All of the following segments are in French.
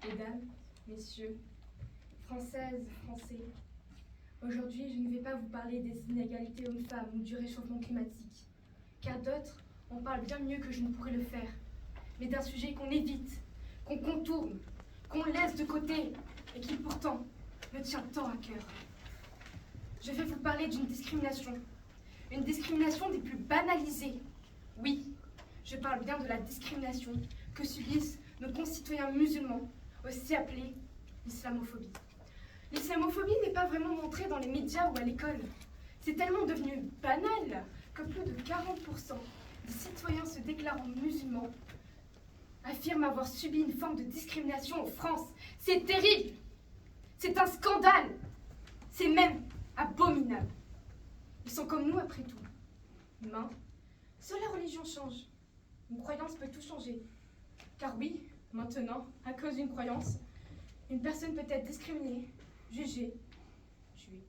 Mesdames, Messieurs, Françaises, Français, aujourd'hui je ne vais pas vous parler des inégalités hommes-femmes ou du réchauffement climatique, car d'autres en parlent bien mieux que je ne pourrais le faire, mais d'un sujet qu'on évite, qu'on contourne, qu'on laisse de côté et qui pourtant me tient tant à cœur. Je vais vous parler d'une discrimination des plus banalisées. Oui, je parle bien de la discrimination que subissent nos concitoyens musulmans, aussi appelée l'islamophobie. L'islamophobie n'est pas vraiment montrée dans les médias ou à l'école. C'est tellement devenu banal que plus de 40% des citoyens se déclarant musulmans affirment avoir subi une forme de discrimination en France. C'est terrible! C'est un scandale! C'est même abominable. Ils sont comme nous après tout, humains. Seule la religion change. Une croyance peut tout changer. Car oui, maintenant, à cause d'une croyance, une personne peut être discriminée, jugée, tuée.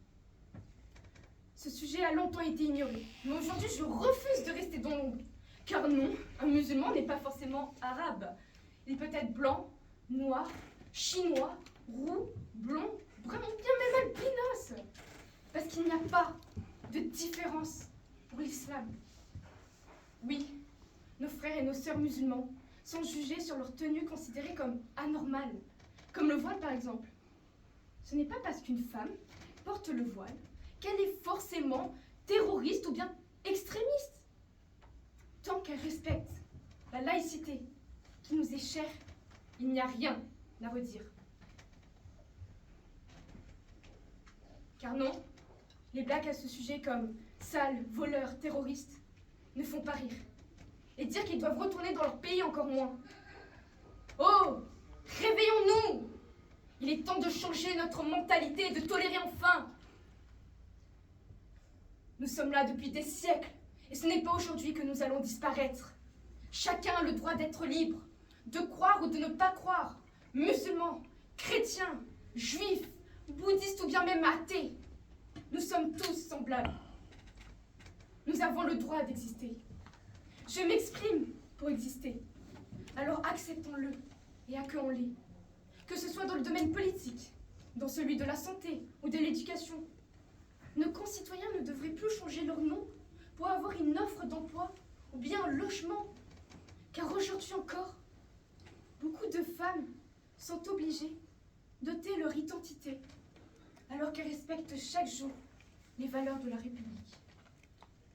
Ce sujet a longtemps été ignoré, mais aujourd'hui je refuse de rester dans l'ombre. Car non, un musulman n'est pas forcément arabe. Il peut être blanc, noir, chinois, roux, blond, brun ou bien même albinos. Parce qu'il n'y a pas de différence pour l'islam. Oui, nos frères et nos sœurs musulmans sont jugés sur leur tenue considérée comme anormale, comme le voile par exemple. Ce n'est pas parce qu'une femme porte le voile qu'elle est forcément terroriste ou bien extrémiste. Tant qu'elle respecte la laïcité qui nous est chère, il n'y a rien à redire. Car non, les blagues à ce sujet comme sales, voleurs, terroristes ne font pas rire. Et dire qu'ils doivent retourner dans leur pays encore moins. Oh, réveillons-nous! Il est temps de changer notre mentalité et de tolérer enfin. Nous sommes là depuis des siècles et ce n'est pas aujourd'hui que nous allons disparaître. Chacun a le droit d'être libre, de croire ou de ne pas croire, musulmans, chrétiens, juifs, bouddhistes ou bien même athées. Nous sommes tous semblables. Nous avons le droit d'exister. Je m'exprime pour exister. Alors acceptons-le et accueillons-les. Que ce soit dans le domaine politique, dans celui de la santé ou de l'éducation. Nos concitoyens ne devraient plus changer leur nom pour avoir une offre d'emploi ou bien un logement. Car aujourd'hui encore, beaucoup de femmes sont obligées d'ôter leur identité alors qu'elles respectent chaque jour les valeurs de la République.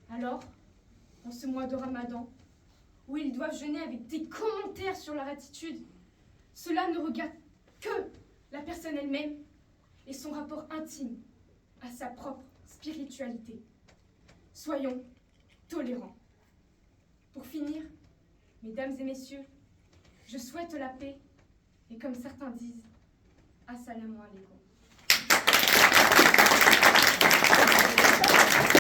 Alors, en ce mois de Ramadan, où ils doivent jeûner avec des commentaires sur leur attitude, cela ne regarde que la personne elle-même et son rapport intime à sa propre spiritualité. Soyons tolérants. Pour finir, mesdames et messieurs, je souhaite la paix et comme certains disent, assalamu alaikum.